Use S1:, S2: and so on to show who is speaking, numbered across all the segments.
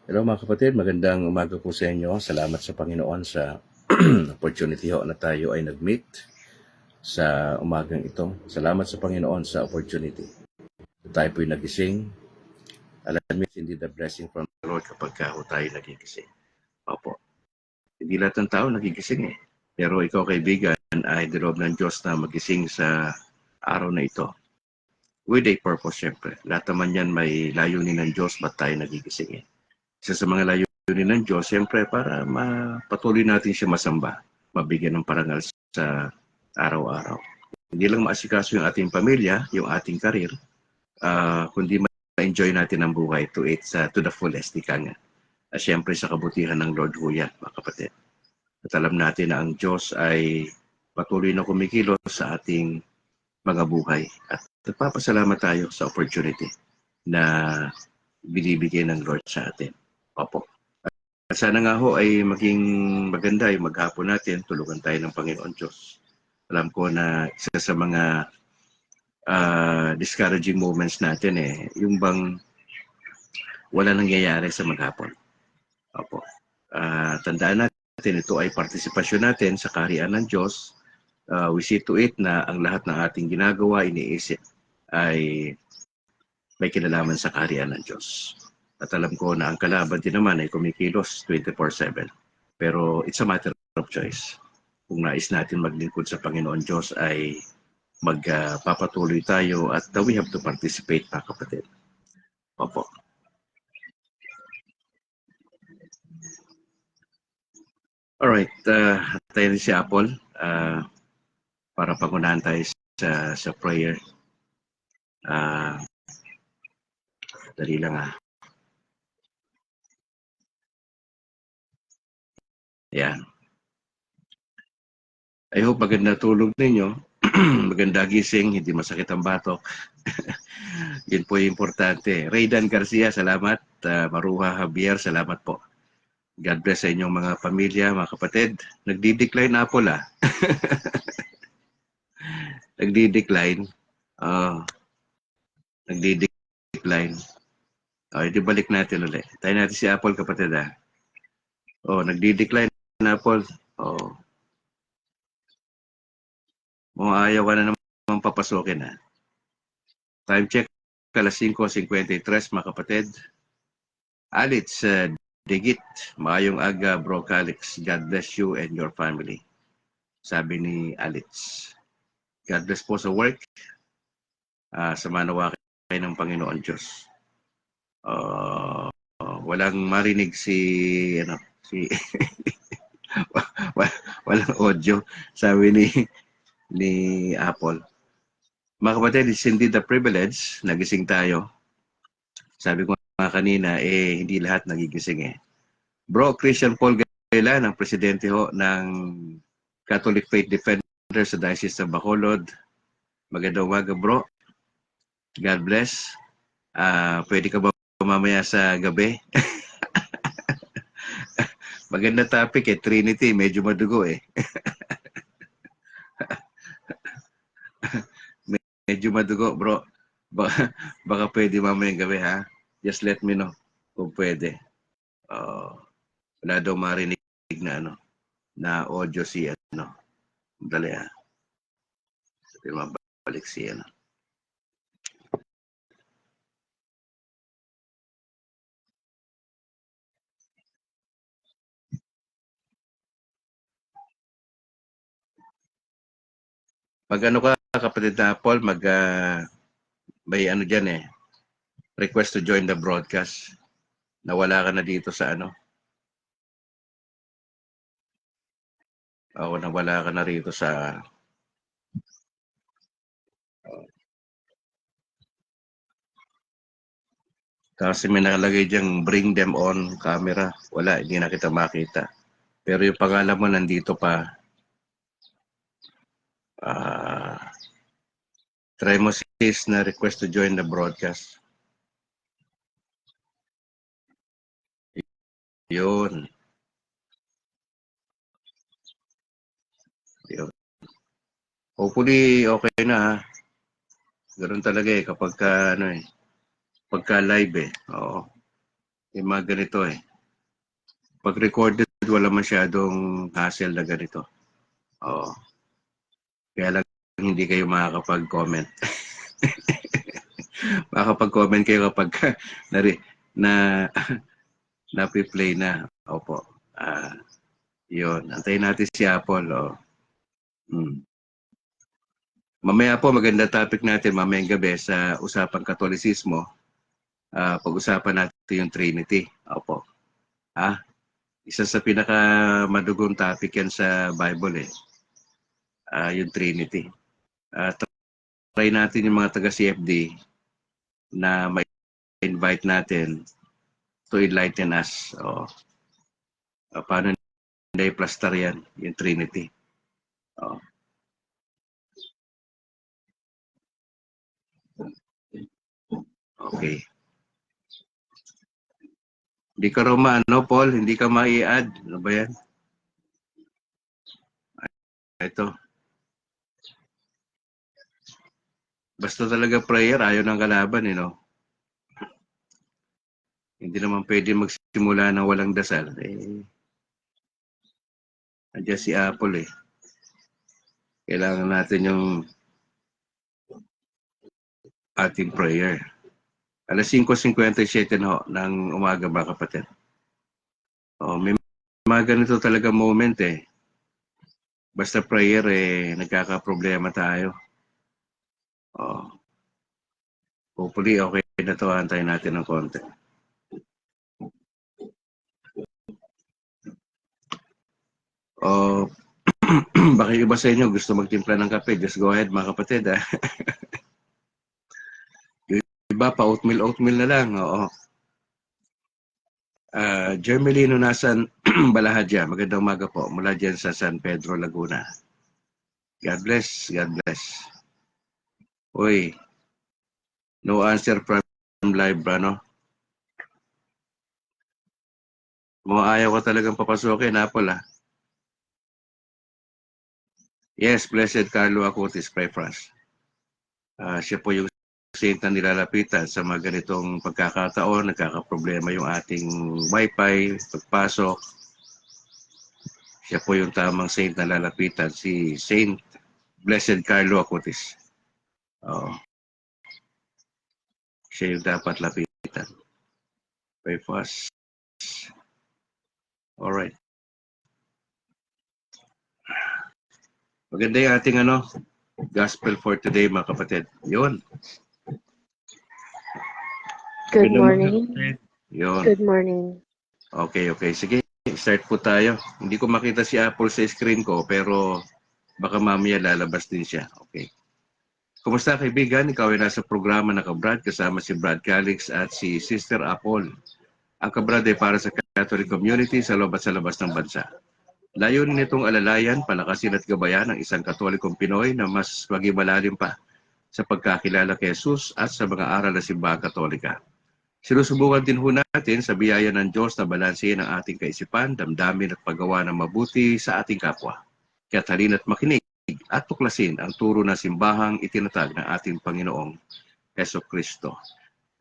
S1: Hello mga kapatid, magandang umaga po sa inyo. Salamat sa Panginoon sa opportunity ho na tayo ay nag-meet sa umagang ito. Salamat sa Panginoon sa opportunity. Tayo po'y nagising. Alam niyo, hindi the blessing from the Lord kapag tayo nagigising. Opo. Hindi lahat ng tao nagigising eh. Pero ikaw kaibigan ay dilob ng Diyos na magising sa araw na ito. With a purpose syempre. Lahat naman yan may layunin ng Diyos ba't tayo nagigising eh. Isa sa mga layunin ng Diyos, siyempre para mapatuloy natin siya masamba, mabigyan ng parangal sa araw-araw. Hindi lang maasikaso yung ating pamilya, yung ating karir, kundi ma-enjoy natin ang buhay to the fullest, ika nga. At siyempre sa kabutihan ng Lord ho yan, mga kapatid. At alam natin na ang Diyos ay patuloy na kumikilos sa ating mga buhay. At nagpapasalamat tayo sa opportunity na binibigay ng Lord sa atin. Opo. At sana nga ho ay maging maganda yung maghapon natin, tulungan tayo ng Panginoon Diyos. Alam ko na isa sa mga discouraging moments natin yung bang wala nangyayari sa maghapon. Opo. Tandaan natin, ito ay partisipasyon natin sa kaharian ng Diyos. We see to it na ang lahat ng ating ginagawa, iniisip, ay may kinalaman sa kaharian ng Diyos. At alam ko na ang kalaban din naman ay kumikilos 24/7. Pero it's a matter of choice. Kung nais natin maglingkod sa Panginoon Diyos ay magpapatuloy tayo at we have to participate, mga kapatid. Opo. Alright, tayo rin si Apple para pangunahan tayo sa prayer. Dali lang Yan. I hope maganda tulog ninyo. Maganda gising, hindi masakit ang batok. Yun po yung importante. Raydan Garcia, salamat. Maruha Javier, salamat po. God bless sa inyong mga pamilya, mga kapatid. Nagdi-decline Apple Nagdi-decline. Nagdi-decline. Di balik natin ulit. Tayo natin si Apple, kapatid nagdi-decline na Apple. Ayaw ka na naman papasukin Time check, alas 5:53, mga kapatid. Alitz, Digit, maayong aga, bro Calix. God bless you and your family. Sabi ni Alitz. God bless po sa work. Sa manawa kayo ng Panginoon Diyos. Walang marinig si walang audio, sabi ni Apple. Mga kapatid, it's indeed a privilege. Nagising tayo. Sabi ko nga kanina, hindi lahat nagigising Bro, Christian Paul Gaylan, ang presidente ng Catholic Faith Defenders sa Diocese of Bacolod. Magandang umaga, bro. God bless. Pwede ka ba mamaya sa gabi? Maganda topic Trinity, medyo madugo medyo madugo, bro. Baka pwede mamayang gabi, ha? Just let me know kung pwede. Wala daw marinig na audio si Dali, Sabi mabalik si Pag ka, kapatid na Paul, may dyan request to join the broadcast. Nawala ka na dito sa nawala ka na rito sa kasi may nakalagay diyang bring them on camera. Wala, hindi na kita makita. Pero yung pangalan mo nandito pa. Try mo sis na request to join the broadcast. Yun. Hopefully, okay na Ganoon talaga kapag pagka live Oo. Yung mga ganito eh. Pag recorded, wala masyadong hassle na ganito. Oo. Kaya lang hindi kayo makakapag-comment. Makakapag-comment kayo kapag na, na na-play na. Opo. Yun. Antayin natin si Apple. Oh. Mamaya po, maganda topic natin mamayang gabi sa usapang Katolisismo. Pag-usapan natin yung Trinity. Opo. Isa sa pinakamadugong topic yan sa Bible eh. Yung Trinity. Try natin yung mga taga-CFD na ma-invite natin to enlighten us. Paano nila i-plaster yan, yung Trinity. Okay. Hindi ka raw Paul, hindi ka mai-add. Ano ba yan? Ito. Basta talaga prayer, ayaw ng kalaban, Hindi naman pwede magsimula ng walang dasal. Andiyan si Apple eh. Kailangan natin yung ating prayer. Alas 5:57 na ng umaga ba kapatid? May mga ganito talaga moment eh. Basta prayer eh, nagkakaproblema tayo. Hopefully okay na to, antayin natin ng konti. Baka iba sa inyo gusto magtimpla ng kape, just go ahead mga kapatid. Iba pa oatmeal na lang. Oo. Jermelino Nasan Balahadya, magandang umaga po mula dyan sa San Pedro, Laguna. God bless, God bless. Uy, no answer from live, no? Mga ayaw ko talagang papasukin, Apple, Yes, Blessed Carlo Acutis, pray for us. Siya po yung saint na nilalapitan sa mga ganitong pagkakataon, nagkakaproblema yung ating wifi, pagpasok. Siya po yung tamang saint na lalapitan, si Saint Blessed Carlo Acutis. Siya yung dapat lapitan. Pray for us. Alright. Maganda yung ating gospel for today mga kapatid. Yun.
S2: Good morning.
S1: Yun.
S2: Good morning.
S1: Okay. Sige, start po tayo. Hindi ko makita si Apple sa screen ko, pero baka mamaya lalabas din siya. Okay. Kumusta kaibigan? Ikaw ay nasa programa na Kabrad kasama si Brad Calix at si Sister Apple. Ang Kabrad ay para sa Catholic community sa loob at sa labas ng bansa. Layunin nitong alalayan, palakasin at gabayan ng isang Katolikong Pinoy na mas maging malalim pa sa pagkakilala kay Jesus at sa mga aral ng Simbahang Katolika. Sinusubukan din ho natin sa biyaya ng Diyos na balansehin ang ating kaisipan, damdamin at paggawa ng mabuti sa ating kapwa. Kaya't halina't makinig at tuklasin ang turo ng simbahang itinatag ng ating Panginoong Jesucristo.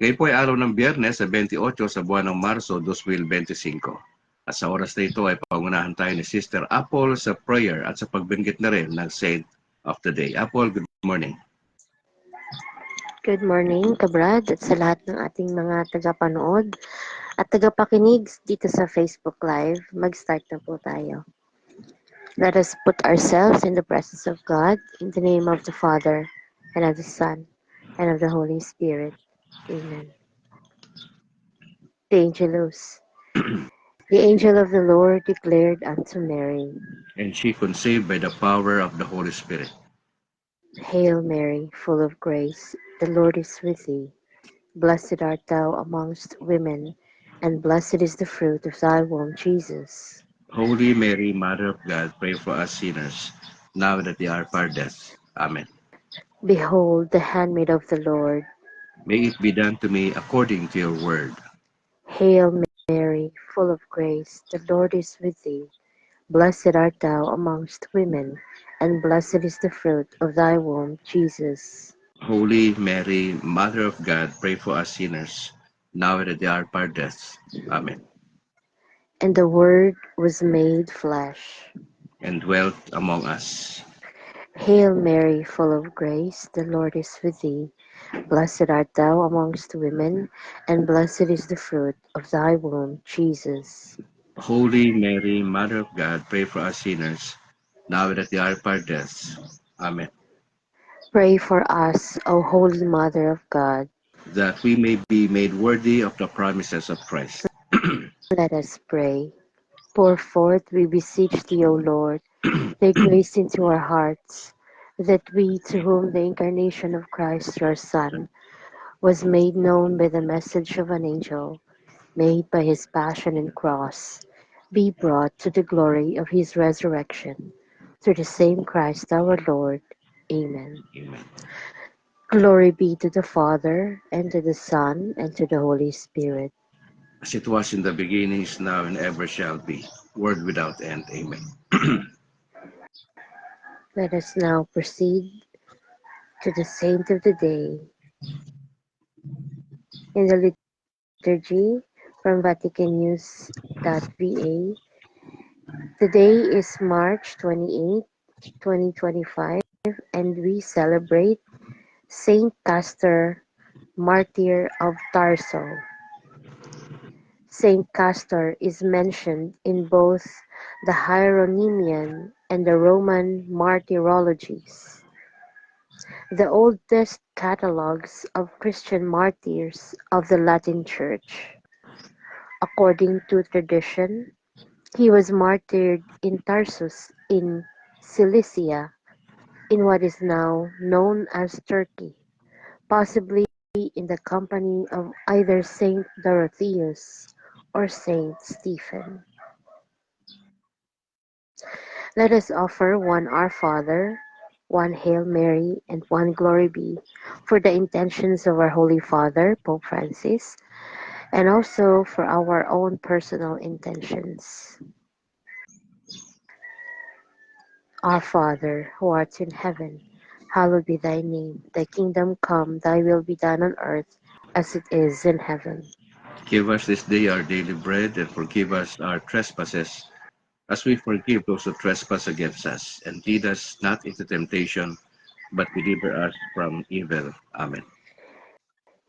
S1: Ngayon po ay araw ng Biyernes sa 28 sa buwan ng Marso 2025. At sa oras na ito ay pangunahan tayo ni Sister Apple sa prayer at sa pagbinggit na rin ng Saint of the Day. Apple, good morning.
S2: Good morning, Kabrad, at sa lahat ng ating mga tagapanood at tagapakinig dito sa Facebook Live. Mag-start na po tayo. Let us put ourselves in the presence of God, in the name of the Father, and of the Son, and of the Holy Spirit. Amen. The Angelus. The angel of the Lord declared unto Mary,
S1: And she conceived by the power of the Holy Spirit.
S2: Hail Mary, full of grace, the Lord is with thee. Blessed art thou amongst women, and blessed is the fruit of thy womb, Jesus.
S1: Holy Mary, Mother of God, pray for us sinners, now and at the hour of our death. Amen.
S2: Behold, the handmaid of the Lord.
S1: May it be done to me according to your word.
S2: Hail Mary, full of grace, the Lord is with thee. Blessed art thou amongst women, and blessed is the fruit of thy womb, Jesus.
S1: Holy Mary, Mother of God, pray for us sinners, now and at the hour of our death. Amen.
S2: And the Word was made flesh.
S1: And dwelt among us.
S2: Hail Mary, full of grace, the Lord is with thee. Blessed art thou amongst women, and blessed is the fruit of thy womb, Jesus.
S1: Holy Mary, Mother of God, pray for us sinners, now and at the hour of our death. Amen.
S2: Pray for us, O Holy Mother of God.
S1: That we may be made worthy of the promises of Christ.
S2: Let us pray. Pour forth, we beseech thee, O Lord, thy grace into our hearts, that we, to whom the incarnation of Christ your Son was made known by the message of an angel, made by his passion and cross, be brought to the glory of his resurrection. Through the same Christ our Lord. Amen.
S1: Amen.
S2: Glory be to the Father, and to the Son, and to the Holy Spirit.
S1: As it was in the beginning, is now, and ever shall be, world without end. Amen.
S2: Let us now proceed to the Saint of the Day. In the liturgy from VaticanNews.va, today is March 28, 2025, and we celebrate Saint Castor, Martyr of Tarso. Saint Castor is mentioned in both the Hieronymian and the Roman martyrologies, the oldest catalogues of Christian martyrs of the Latin Church. According to tradition, he was martyred in Tarsus in Cilicia, in what is now known as Turkey, possibly in the company of either Saint Dorotheus or Saint Stephen. Let us offer one Our Father, one Hail Mary, and one Glory Be for the intentions of our Holy Father, Pope Francis, and also for our own personal intentions. Our Father, who art in heaven, hallowed be thy name. Thy kingdom come, thy will be done on earth as it is in heaven.
S1: Give us this day our daily bread, and forgive us our trespasses, as we forgive those who trespass against us. And lead us not into temptation, but deliver us from evil. Amen.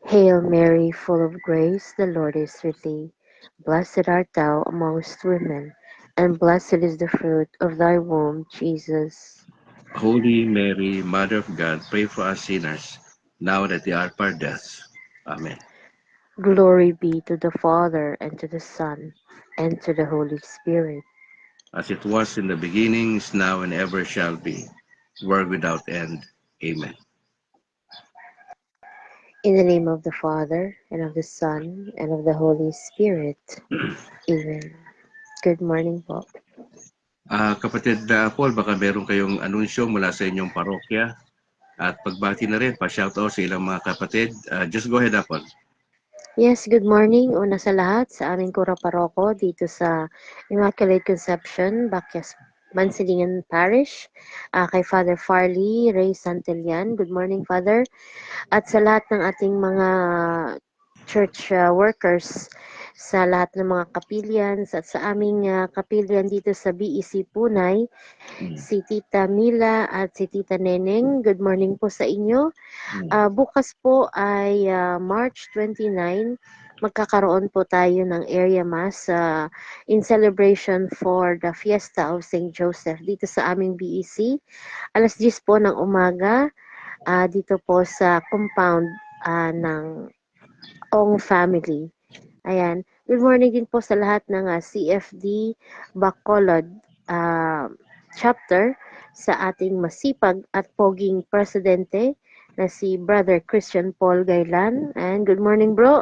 S2: Hail Mary, full of grace, the Lord is with thee. Blessed art thou amongst women, and blessed is the fruit of thy womb, Jesus.
S1: Holy Mary, Mother of God, pray for us sinners, now and at the hour of our death. Amen.
S2: Glory be to the Father, and to the Son, and to the Holy Spirit.
S1: As it was in the beginning, is now, and ever shall be, world without end. Amen.
S2: In the name of the Father, and of the Son, and of the Holy Spirit. Amen. Good morning po.
S1: Kapatid Paul, baka meron kayong anunsyo mula sa inyong parokya at pagbati na rin, pa-shoutout sa ilang mga kapatid. Just go ahead, Paul.
S2: Yes, good morning. Una sa lahat sa aming Kura Paroko dito sa Immaculate Conception, Bakyas, Mansilingan Parish. Kay Father Farley Ray Santillan. Good morning, Father. At sa lahat ng ating mga church workers, sa lahat ng mga kapilians at sa aming kapilian dito sa BEC Punay, si Tita Mila at si Tita Neneng. Good morning po sa inyo. Bukas po ay March 29, magkakaroon po tayo ng area mass in celebration for the Fiesta of St. Joseph dito sa aming BEC. Alas 10 po ng umaga dito po sa compound ng Ong Family. Ayan. Good morning din po sa lahat ng CFD Bacolod chapter sa ating masipag at poging presidente na si Brother Christian Paul Gailan. And good morning, bro.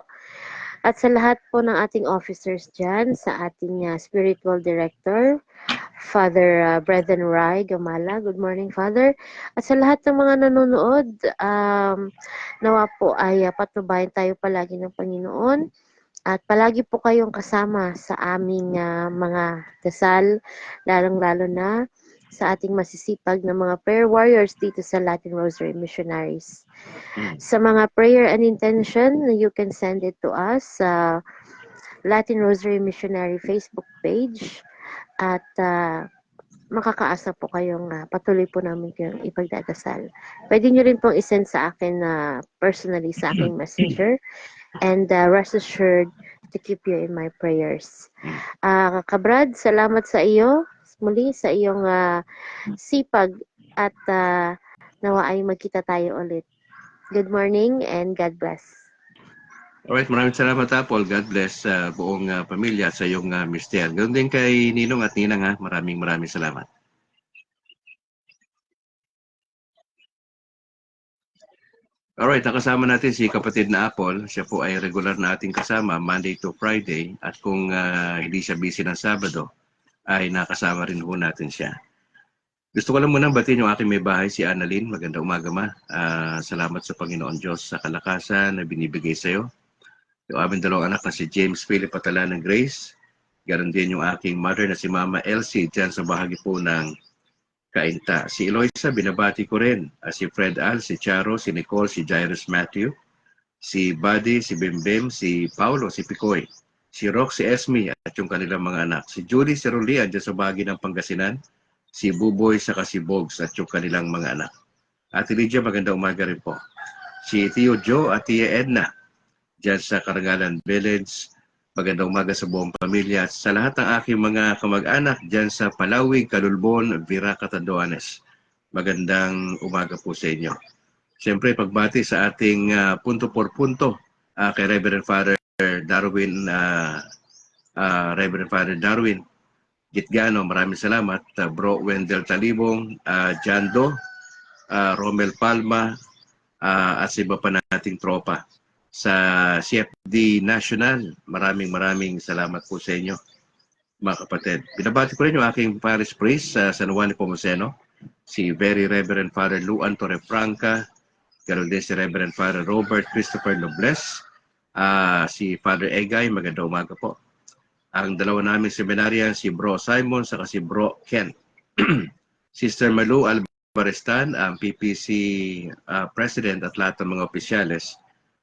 S2: At sa lahat po ng ating officers dyan, sa ating spiritual director, Father Brethren Rai Gamala. Good morning, Father. At sa lahat ng mga nanonood, nawa po ay patnubayan tayo palagi ng Panginoon. At palagi po kayong kasama sa aming mga dasal, lalong-lalo na sa ating masisipag na mga prayer warriors dito sa Latin Rosary Missionaries. Sa mga prayer and intention, you can send it to us sa Latin Rosary Missionary Facebook page at makakaasa po kayong patuloy po namin kayong ipagdadasal. Pwede nyo rin pong isend sa akin personally sa aking messenger and rest assured to keep you in my prayers. Kabrad, salamat sa iyo muli sa iyong sipag at nawa ay magkita tayo ulit. Good morning and God bless.
S1: Alright, maraming salamat Apple. God bless sa buong pamilya sa iyong mister. Ganoon din kay Ninong at Ninang ha. Maraming salamat. Alright, nakasama natin si kapatid na Apple. Siya po ay regular na ating kasama Monday to Friday. At kung hindi siya busy ng Sabado, ay nakasama rin po natin siya. Gusto ko lang munang batiin yung aking may bahay, si Annalyn. Magandang umaga ma. Salamat sa Panginoon Diyos sa kalakasan na binibigay sa iyo. Yung aming dalawang anak na si James Philip Patala ng Grace. Ganon din yung aking mother na si Mama Elsie dyan sa bahagi po ng Kainta. Si Eloisa, binabati ko rin. Si Fred Al, si Charo, si Nicole, si Jairus Matthew, si Buddy, si Bimbim, si Paulo, si Picoy, si Rock, si Esme at yung kanilang mga anak. Si Julie, si Rolia dyan sa bahagi ng Pangasinan, si Buboy, saka si Bogs at yung kanilang mga anak. Ate Lydia, magandang umaga rin po. Si Tio Joe at Tia Edna dyan sa Karangalan Village. Magandang umaga sa buong pamilya. Sa lahat ng aking mga kamag-anak dyan sa Palawig, Calulbon, Vira, Catanduanes. Magandang umaga po sa inyo. Siyempre, pagbati sa ating punto por punto kay Reverend Father Darwin, Reverend Father Darwin Gitgano, maraming salamat. Bro Wendell Talibong, Jando, Romel Palma, at sa iba pa nating tropa. Sa CFD National, maraming salamat po sa inyo, mga kapatid. Binabati ko rin yung aking parish priest sa San Juan Nepomuceno, si Very Reverend Father Luan Torrefranca, ganoon din si Reverend Father Robert Christopher Nobles, si Father Egay, magandang umaga po. Ang dalawa namin seminaryan, si Bro Simon, saka si Bro Ken. Sister Malu Albarestan, ang PPC President at lahat ng mga opisyales.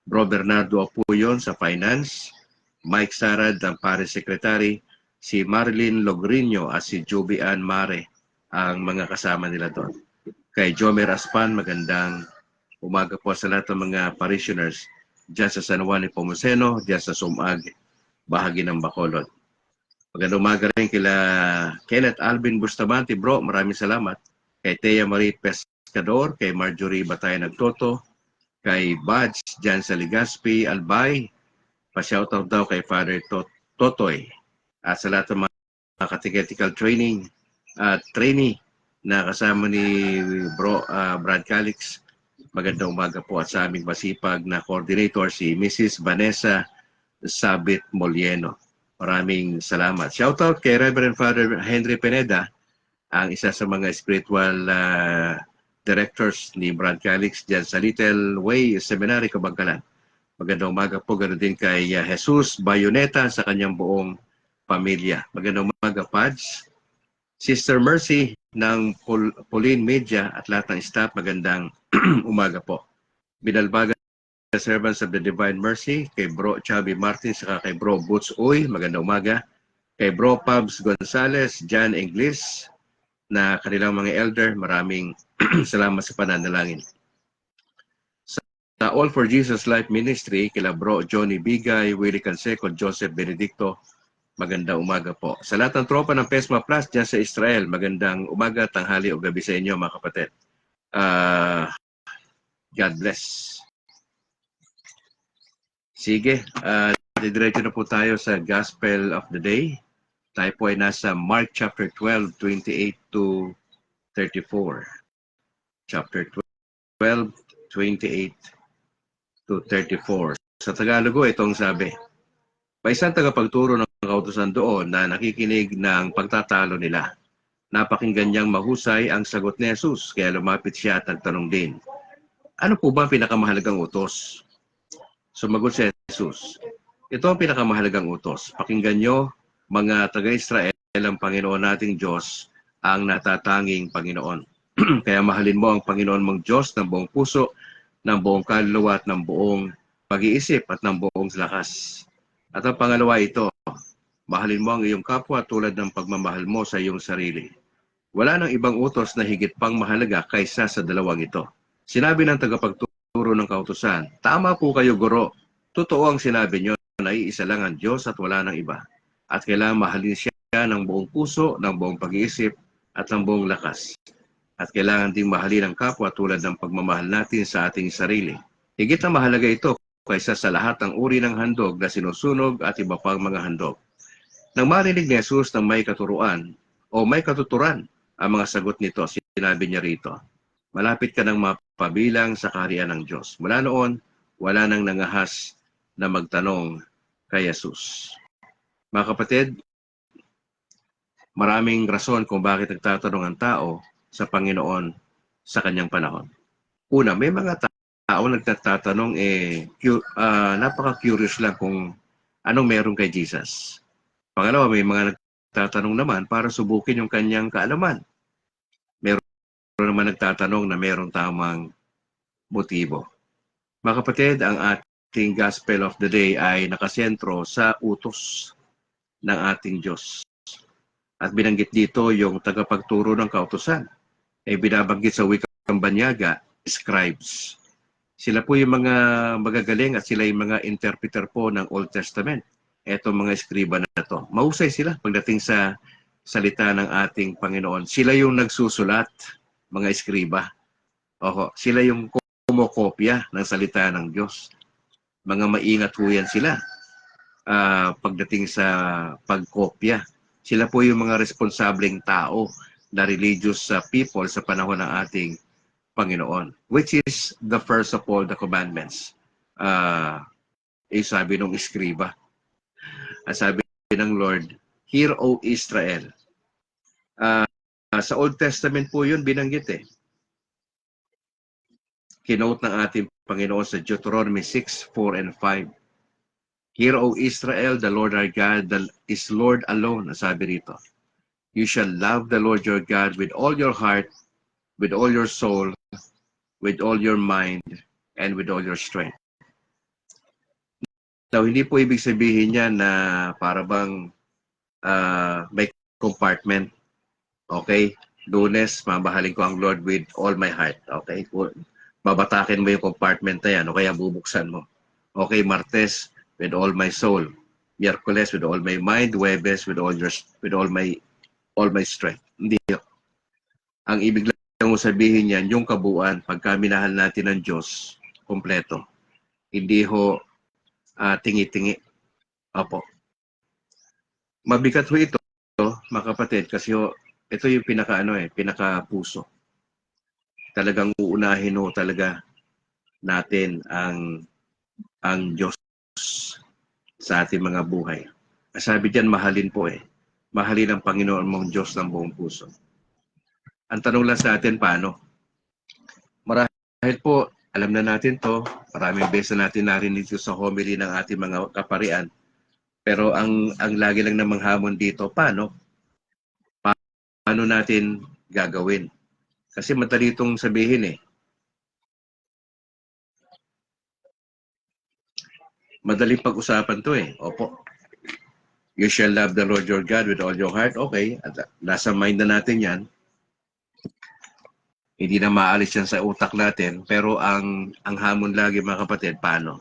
S1: Bro Bernardo Apuyon sa Finance, Mike Sarad, ang Parish Secretary, si Marilyn Logrino at si Juby Ann Mare, ang mga kasama nila doon. Kay Jomer Aspan, magandang umaga po sa lahat ng mga parishioners dyan sa San Juan Nepomuceno, dyan sa Sumag, bahagi ng Bacolod. Magandang umaga rin kila Kenneth Alvin Bustamante, bro, maraming salamat. Kay Thea Marie Pescador, kay Marjorie Batay Nagtoto, kay Badge dyan sa Legazpi, Albay, pa-shoutout daw kay Father Totoy. At sa lahat ng mga catechetical training at trainee na kasama ni Bro Brad Calix, magandang umaga po at sa aming masipag na coordinator si Mrs. Vanessa Sabit Molieno. Maraming salamat. Shoutout kay Reverend Father Henry Pineda, ang isa sa mga spiritual directors ni Brad Calix dyan sa Little Way Seminary, Kabangkalan. Magandang umaga po, ganoon din kay Jesus Bayoneta sa kanyang buong pamilya. Magandang umaga, Pads. Sister Mercy ng Pauline Media at lahat ng staff, magandang umaga po. Binalbagan sa Servants of the Divine Mercy, kay Bro Chubby Martin, saka kay Bro Boots Uy, magandang umaga. Kay Bro Pabs Gonzales, John Inglis, na kanilang mga elder, maraming salamat sa pananalangin. Sa All for Jesus Life Ministry, kila Bro Johnny Bigay, Willie Canseco, Joseph Benedicto, magandang umaga po. Sa lahat ng tropa ng PESMA Plus dyan sa Israel, magandang umaga, tanghali o gabi sa inyo mga kapatid. God bless. Sige, didiretso na po tayo sa Gospel of the Day. Tayo po ay nasa Mark chapter 12, 28 to 34. Chapter 12, 28 to 34. Sa Tagalog, itong sabi, may isang tagapagturo ng kautusan doon na nakikinig ng pagtatalo nila. Napakinggan niyang mahusay ang sagot ni Jesus, kaya lumapit siya at nagtanong din, ano po ba ang pinakamahalagang utos? Sumagot si Jesus, ito ang pinakamahalagang utos. Pakinggan nyo, mga taga-Israel, ang Panginoon nating Diyos, ang natatanging Panginoon. Kaya mahalin mo ang Panginoon mong Diyos ng buong puso, ng buong kaluluwa at ng buong pag-iisip at ng buong lakas. At ang pangalawa ito, mahalin mo ang iyong kapwa tulad ng pagmamahal mo sa iyong sarili. Wala nang ibang utos na higit pang mahalaga kaysa sa dalawang ito. Sinabi ng tagapagturo ng kautusan, tama po kayo, Guro. Totoo ang sinabi niyo na iisa lang ang Diyos at wala nang iba. At kailangan mahalin siya ng buong puso, ng buong pag-iisip at ng buong lakas. At kailangan ding mahalin ang kapwa tulad ng pagmamahal natin sa ating sarili. Higit na mahalaga ito kaysa sa lahat ng uri ng handog na sinusunog at iba pang mga handog. Nang marinig ni Jesus ng may katuruan o may katuturan ang mga sagot nito, sinabi niya rito, malapit ka nang mapabilang sa kaharian ng Diyos. Mula noon, wala nang nangahas na magtanong kay Jesus. Mga kapatid, maraming rason kung bakit nagtatanong ang tao sa Panginoon sa kanyang panahon. Una, may mga tao nagtatanong, napaka-curious lang kung anong meron kay Jesus. Pangalawa, may mga nagtatanong naman para subukin yung kanyang kaalaman. Meron naman nagtatanong na meron tamang motibo. Mga kapatid, ang ating Gospel of the Day ay nakasentro sa utos ng ating Diyos. At binanggit dito yung tagapagturo ng kautusan. Binabanggit sa wikang banyaga, scribes. Sila po yung mga magagaling at sila yung mga interpreter po ng Old Testament. Etong mga eskriba na to. Mahusay sila pagdating sa salita ng ating Panginoon. Sila yung nagsusulat, mga eskriba. Sila yung kumokopya ng salita ng Diyos. Mga maingat po yan sila pagdating sa pagkopya. Sila po yung mga responsableng tao na religious people sa panahon ng ating Panginoon, which is the first of all the commandments. Sabi ng eskriba. Sabi ng Lord, Hear, O Israel. Sa Old Testament po yun binanggit Kinote ng ating Panginoon sa Deuteronomy 6, 4, and 5. Hear, O Israel, the Lord our God is Lord alone, sabi rito. You shall love the Lord your God with all your heart, with all your soul, with all your mind, and with all your strength. Now, hindi po ibig sabihin niya na para bang may compartment. Okay? Lunes, mamahalin ko ang Lord with all my heart. Okay? Babatakin mo yung compartment na yan o kaya bubuksan mo. Okay, Martes, with all my soul. Miyerkules, with all my mind. Huwebes, with all my strength. Hindi. Ang ibig lang mo sabihin yan, yung kabuuan, pagka minahal natin ng Diyos, kompleto. Hindi ho tingi-tingi. Opo. Mabigat ho ito, mga kapatid, kasi ito yung pinaka-puso. Talagang uunahin ho talaga natin ang Diyos sa ating mga buhay. Sabi diyan, mahalin po Mahalin ang Panginoon mong Diyos ng buong puso. Ang tanong lang sa atin, paano? Marahil po, alam na natin to, maraming beses na natin narinig sa homily ng ating mga kaparian. Pero ang lagi lang namang hamon dito, paano? Paano natin gagawin? Kasi madali itong sabihin Madaling pag-usapan to Opo. You shall love the Lord your God with all your heart. Okay. At nasa mind na natin yan. Hindi na maalis yan sa utak natin. Pero ang hamon lagi, mga kapatid, paano?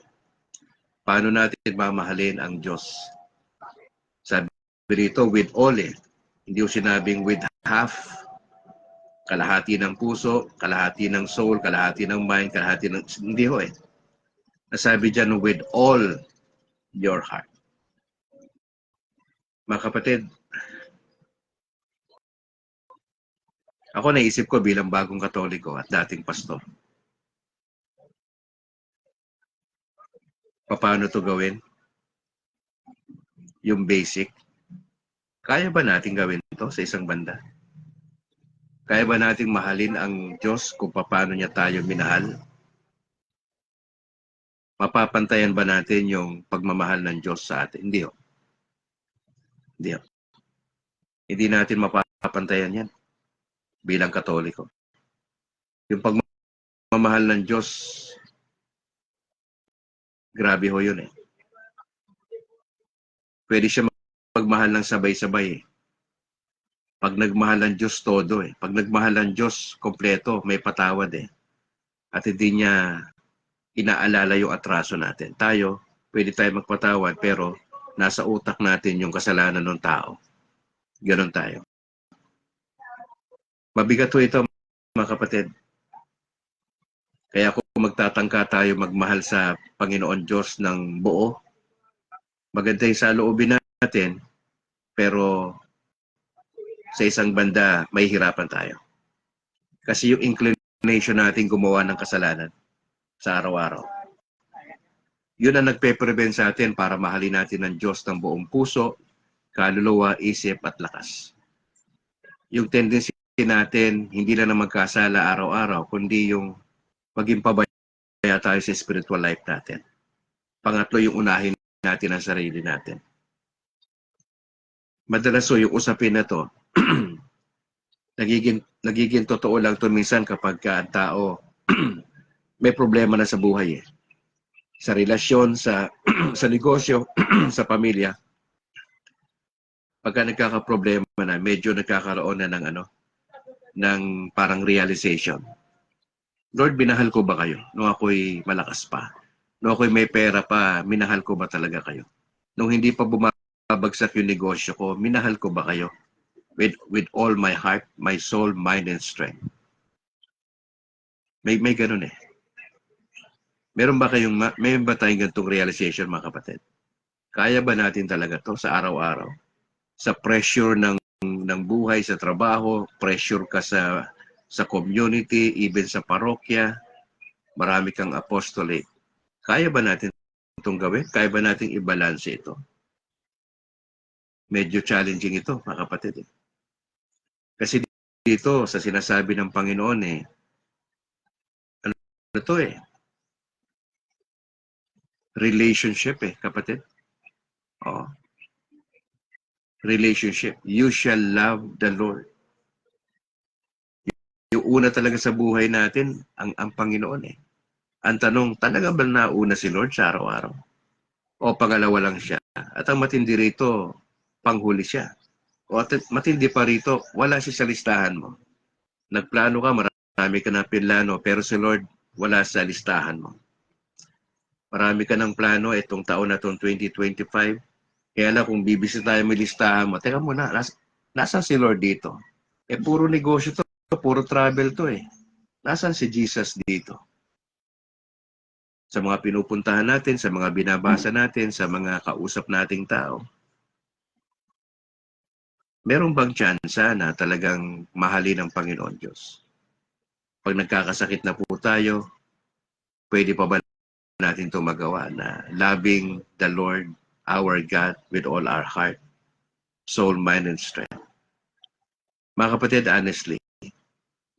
S1: Paano natin mamahalin ang Diyos? Sabi dito, with all Hindi ko sinabing with half. Kalahati ng puso, kalahati ng soul, kalahati ng mind, kalahati ng... Hindi ho Nasabi dyan, with all your heart. Mga kapatid, ako naisip ko bilang bagong Katoliko at dating pastor. Paano to gawin? Yung basic. Kaya ba natin gawin to sa isang banda? Kaya ba nating mahalin ang Diyos kung paano niya tayo minahal? Mapapantayan ba natin yung pagmamahal ng Diyos sa atin? Hindi. Hindi natin mapapantayan yan. bilang Katoliko. Yung pagmamahal ng Diyos, grabe ho yun eh. Pwede siya magmahal ng sabay-sabay eh. Pag nagmahal ng Diyos, todo eh. Pag nagmahal ng Diyos, kompleto, may patawad eh. At hindi niya inaalala yung atraso natin. Tayo, pwede tayo magpatawad, pero nasa utak natin yung kasalanan ng tao. Ganon tayo. Mabigat ho ito, mga kapatid. Kaya kung magtatangka tayo magmahal sa Panginoon Diyos ng buo, maganda yung sa loobin natin, pero sa isang banda, may hirapan tayo. Kasi yung inclination natin gumawa ng kasalanan sa araw-araw. Yun ang nagpe-prevent sa atin para mahalin natin ang Diyos ng buong puso, kaluluwa, isip at lakas. Yung tendency natin, hindi lang na magkasala araw-araw, kundi yung maging pabaya tayo sa spiritual life natin. Pangatlo, yung unahin natin ang sarili natin. Madalas so yung usapin na to, nagiging totoo lang to minsan kapag ang tao may problema na sa buhay eh. Sa relasyon, sa sa negosyo, sa pamilya. Pagka nagkakaproblema na, medyo nagkakaroon na ng parang realization. Lord, binahal ko ba kayo? Nung ako'y malakas pa. Nung ako'y may pera pa, minahal ko ba talaga kayo? Nung hindi pa bumabagsak yung negosyo ko, minahal ko ba kayo? With all my heart, my soul, mind, and strength. May ganun eh. Meron ba tayong ganitong realization, mga kapatid? Kaya ba natin talaga to sa araw-araw? Sa pressure ng buhay, sa trabaho, pressure ka sa community, even sa parokya, marami kang apostolate. Kaya ba natin itong gawin? Kaya ba natin i-balance ito? Medyo challenging ito, mga kapatid. Kasi dito, sa sinasabi ng Panginoon ano to relationship kapatid. Oh. Relationship. You shall love the Lord. Yung una talaga sa buhay natin, ang Panginoon Ang tanong, talaga ba nauna si Lord sa araw-araw? O pangalawa lang siya? At ang matindi rito, panghuli siya. O at matindi pa rito, wala siya sa listahan mo. Nagplano ka, marami ka na pinlano, pero si Lord, wala sa listahan mo. Marami ka ng plano itong taon na itong 2025. Kaya lang kung bibisitahin mo yung listahan mo, teka muna, nasaan si Lord dito? Puro negosyo to, puro travel to Nasaan si Jesus dito? Sa mga pinupuntahan natin, sa mga binabasa natin, sa mga kausap nating tao, meron bang tsansa na talagang mahalin ng Panginoon Diyos? Pag nagkakasakit na po tayo, pwede pa ba natin ito magawa na loving the Lord, our God, with all our heart, soul, mind, and strength? Mga kapatid, honestly,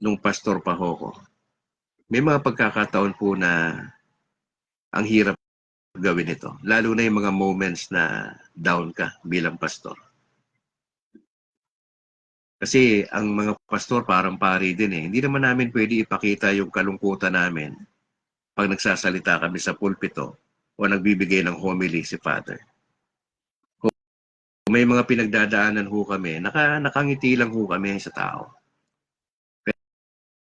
S1: nung pastor pa ko, may mga pagkakataon po na ang hirap gawin ito. Lalo na yung mga moments na down ka bilang pastor. Kasi ang mga pastor parang pari din Hindi naman namin pwede ipakita yung kalungkutan namin pag nagsasalita kami sa pulpito o nagbibigay ng homily si Father. Kung may mga pinagdadaanan ho kami, nakangiti lang ho kami sa tao.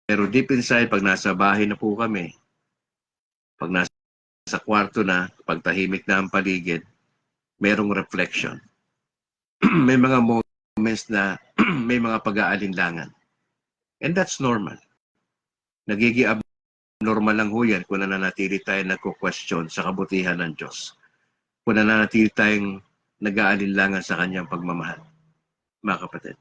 S1: Pero deep inside, pag nasa bahay na po kami, pag nasa kwarto na, pag tahimik na ang paligid, merong reflection. May mga moments na may mga pag-aalinlangan. And that's normal. Nagiging abnormal lang ho yan kung nananatili tayo nagko-question sa kabutihan ng Diyos. Kung nananatili tayong nag-aalinlangan sa kanyang pagmamahal. Mga kapatid.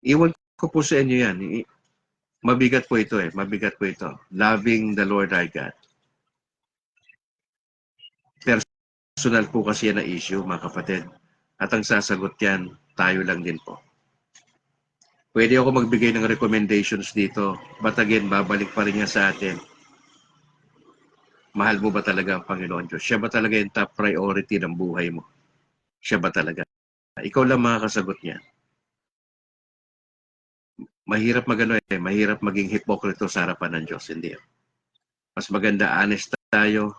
S1: Iwan ko po sa inyo yan. Mabigat po ito Mabigat po ito. Loving the Lord our God. Personal po kasi yan na issue, mga kapatid. At ang sasagot yan, tayo lang din po. Pwede ako magbigay ng recommendations dito. But again, babalik pa rin niya sa atin. Mahal mo ba talaga ang Panginoon Diyos? Siya ba talaga yung top priority ng buhay mo? Siya ba talaga? Ikaw lang makakasagot niya. mahirap mahirap maging hipokrito sa harapan ng Diyos, hindi. Mas maganda honest tayo,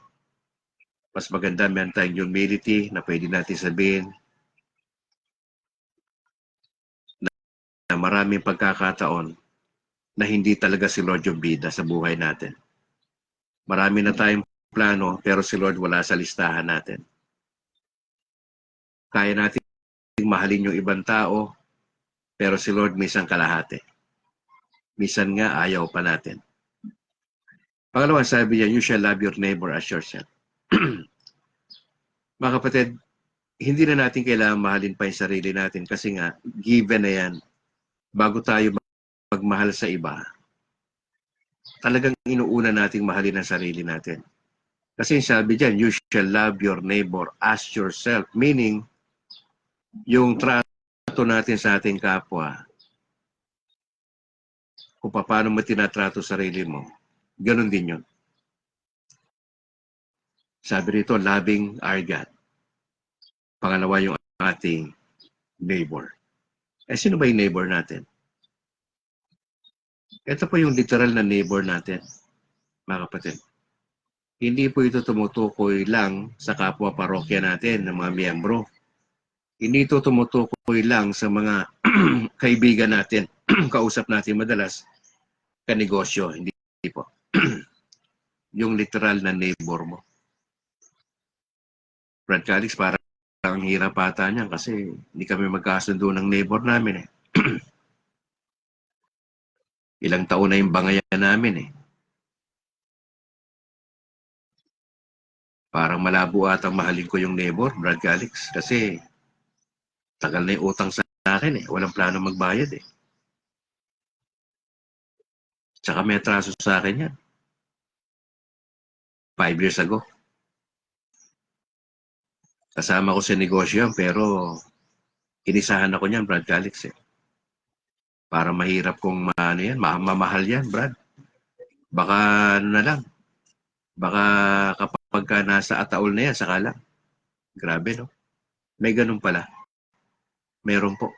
S1: mas maganda meron tayong humility na pwede natin sabihin na maraming pagkakataon na hindi talaga si Lord yung bida sa buhay natin. Marami na tayong plano, pero si Lord wala sa listahan natin. Kaya natin mahalin yung ibang tao, pero si Lord minsan kalahati. Minsan nga ayaw pa natin. Pangalawa, sabi niya, you shall love your neighbor as yourself. Mga kapatid, hindi na natin kailangan mahalin pa yung sarili natin kasi nga, given na yan, bago tayo magmahal sa iba, talagang inuuna nating mahalin ang sarili natin. Kasi sabi dyan, you shall love your neighbor as yourself. Meaning, yung trato natin sa ating kapwa, kung paano mo tinatrato sarili mo, ganun din yun. Sabi rito, loving our God. Pangalawa yung ating neighbor. Sino ba yung neighbor natin? Ito po yung literal na neighbor natin, mga kapatid. Hindi po ito tumutukoy lang sa kapwa parokya natin, ng mga miyembro. Hindi ito tumutukoy lang sa mga kaibigan natin, kausap natin madalas, kanegosyo. Hindi po. Yung literal na neighbor mo. Brad Calix, parang ang hirap ata niyan kasi hindi kami magkasundo ng neighbor namin eh. Ilang taon na yung bangayan namin eh. Parang malabo atang mahalin ko yung neighbor, Brad Calix, kasi tagal na yung utang sa akin eh. Walang plano magbayad eh. Tsaka may atraso sa akin yan. 5 years ago. Kasama ko sa negosyo yan, pero inisahan ako niyan, Brad Calix eh. Para mahirap kong yan, mamahal yan, Brad. Baka ano na lang. Baka kapag ka nasa ataol na yan, saka lang. Grabe, no? May ganun pala. Meron po.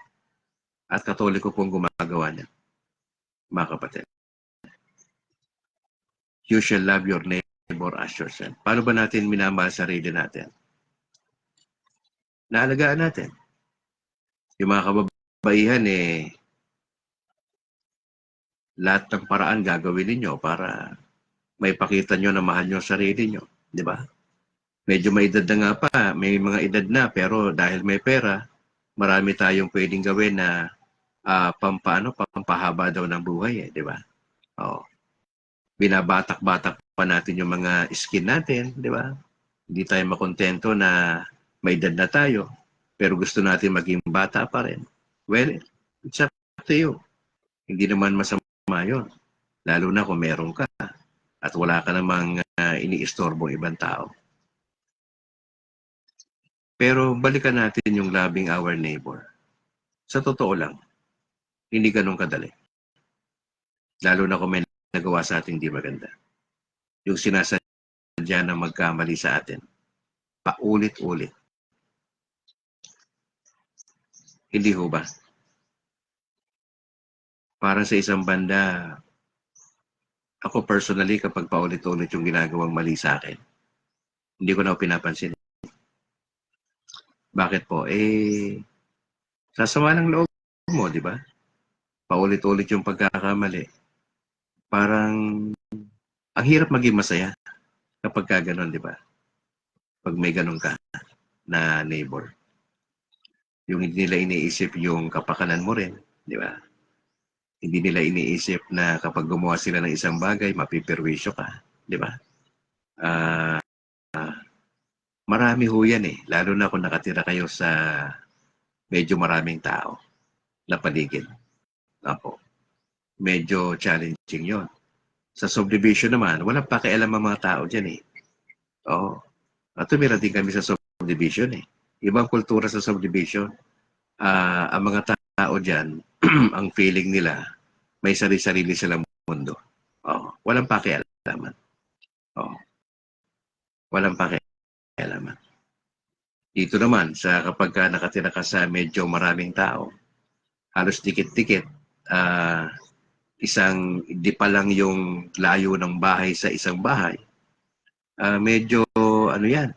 S1: At katoliko pong gumagawa niya. Mga kapatid. You shall love your neighbor as yourself. Paano ba natin minamahal sarili natin? Naalagaan natin. Yung mga kababaihan eh, lahat ng paraan gagawin ninyo para may pakita nyo na mahal nyo sarili nyo. Di ba? Medyo may edad na nga pa, may mga edad na, pero dahil may pera, marami tayong pwedeng gawin na pampahaba daw ng buhay eh, di ba? Oh. Binabatak-batak pa natin yung mga skin natin, di ba? Hindi tayo makontento na may edad na tayo, pero gusto natin maging bata pa rin. Well, it's up to you. Hindi naman masama yun. Lalo na kung meron ka at wala ka namang iniistorbo ibang tao. Pero balikan natin yung loving our neighbor. Sa totoo lang, hindi ganun kadali. Lalo na kung may nagawa sa ating di maganda. Yung sinasadya na magkamali sa atin. Paulit-ulit. Hindi ho ba? Parang sa isang banda, ako personally, kapag paulit-ulit yung ginagawang mali sa akin, hindi ko na pinapansin. Bakit po? Sasama ng loob mo, di ba? Paulit-ulit yung pagkakamali. Parang, ang hirap maging masaya kapag ka ganun, di ba? Pag may ganun ka na neighbor. Yung hindi nila iniisip yung kapakanan mo rin, di ba? Hindi nila iniisip na kapag gumawa sila ng isang bagay, mapipirwisyo ka, di ba? Marami ho yan eh. Lalo na kung nakatira kayo sa medyo maraming tao na paligid. Apo. Medyo challenging yon. Sa subdivision naman, walang pakialam ang mga tao dyan eh. Oo. At tumira din kami sa subdivision eh. Ibang kultura sa subdivision. Ang mga tao dyan, ang feeling nila, may sarili-sarili silang mundo. Oo. Walang pakialaman. Oo. Walang pakialaman. Dito naman, sa kapag nakatira ka sa medyo maraming tao, halos dikit-dikit, di pa lang yung layo ng bahay sa isang bahay. Medyo ano yan,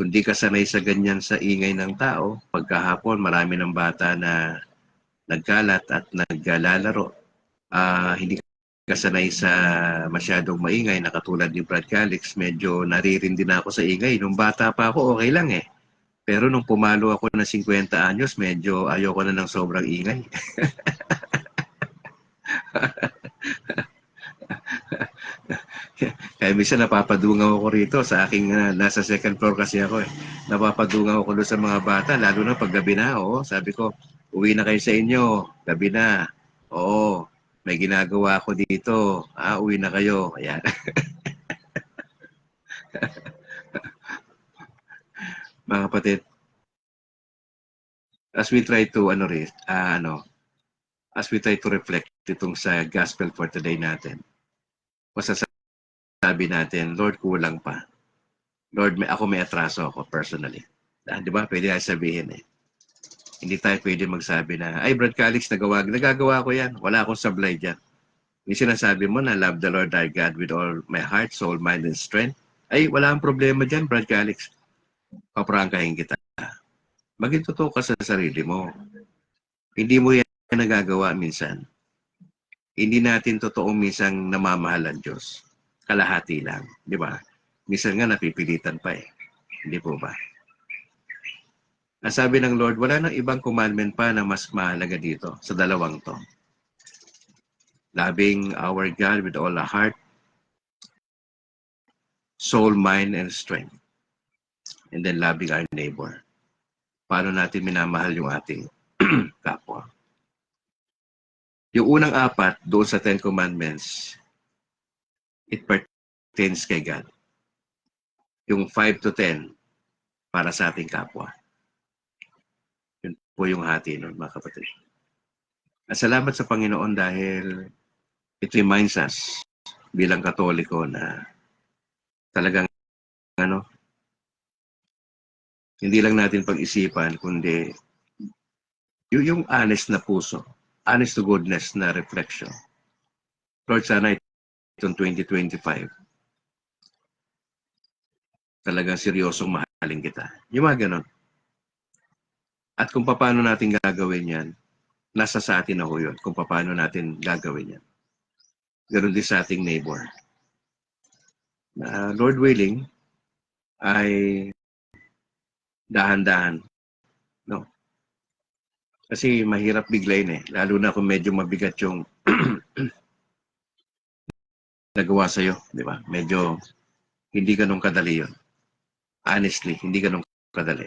S1: kung di ka sanay sa ganyan sa ingay ng tao, pagkahapon marami ng bata na nagkalat at naglalaro. Hindi ka sanay sa masyadong maingay na katulad ni Brad Calix, medyo naririndi na ako sa ingay. Nung bata pa ako, okay lang eh. Pero nung pumalo ako ng 50 anyos, medyo ayoko na ng sobrang ingay. Kaya minsan napapadungaw ako rito sa aking, nasa second floor kasi ako eh. Napapadungaw ako doon sa mga bata, lalo na pag gabi na, oo. Sabi ko, uwi na kayo sa inyo, gabi na. Oo, may ginagawa ako dito. Uwi na kayo. Ayan. Mga kapatid, as we try to, as we try to reflect itong sa gospel for today natin, masasabi natin, Lord, kulang pa. Lord, ako may atraso ako personally. Di ba? Pwede tayo sabihin eh. Hindi tayo pwede magsabi na, ay Brad Calix, nagagawa ko yan. Wala akong sablay dyan. Yung sinasabi mo na love the Lord our God with all my heart, soul, mind, and strength. Ay, wala ang problema dyan, Brad Calix. Paprangkahin kita. Maging totoo ka sa sarili mo. Hindi mo yan nagagawa minsan. Hindi natin totoong minsan namamahal ang Diyos. Kalahati lang. Di ba? Minsan nga napipilitan pa eh. Hindi po ba? Ang sabi ng Lord, wala nang ibang commandment pa na mas mahalaga dito sa dalawang to. Loving our God with all our heart, soul, mind, and strength. And then loving our neighbor. Paano natin minamahal yung ating kapwa. Yung unang apat, doon sa Ten Commandments, it pertains kay God. Yung 5 to 10, para sa ating kapwa. Yun po yung hati nun, mga kapatid. At salamat sa Panginoon dahil it reminds us bilang Katoliko na talagang hindi lang natin pag-isipan kundi yung honest na puso, honest to goodness na reflection. Lord, sana itong 2025 talagang seryosong mahalin kita. Yung mga ganon. At kung paano natin gagawin yan, nasa sa atin na ho yun. Kung paano natin gagawin yan. Ganon din sa ating neighbor. Lord willing, ay dahan-dahan. No? Kasi mahirap biglayin eh. Lalo na kung medyo mabigat yung nagawa sa'yo. Di ba? Medyo hindi ganun kadali yun. Honestly, hindi ganun kadali.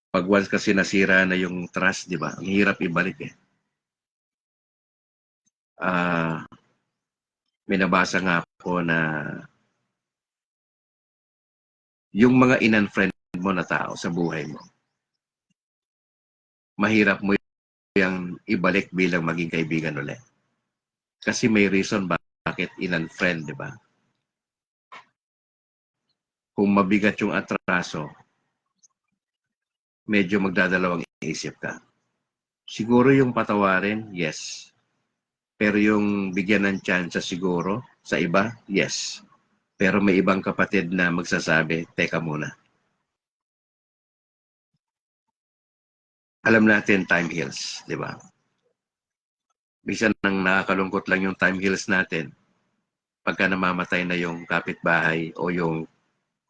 S1: Pag once kasi nasira na yung trust, di ba? Ang hirap ibalik eh. May nabasa nga ako na yung mga in-unfriend mo na tao sa buhay mo, mahirap mo yung ibalik bilang maging kaibigan ulit. Kasi may reason bakit in-unfriend, di ba? Kung mabigat yung atraso, medyo magdadalawang isip ka. Siguro yung patawarin, yes. Pero yung bigyan ng chance siguro sa iba, yes. Pero may ibang kapatid na magsasabi, teka muna. Alam natin time heals, di ba? Bisa nang nakakalungkot lang yung time heals natin pagka namamatay na yung kapitbahay o yung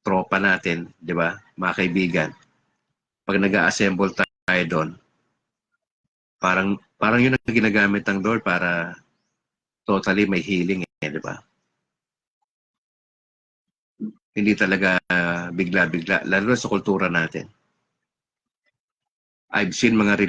S1: tropa natin, di ba? Mga kaibigan. Pag nag-a-assemble tayo doon, parang yun ang ginagamit ng Lord para totally may healing, di ba? Hindi talaga bigla-bigla, lalo sa kultura natin. I've seen mga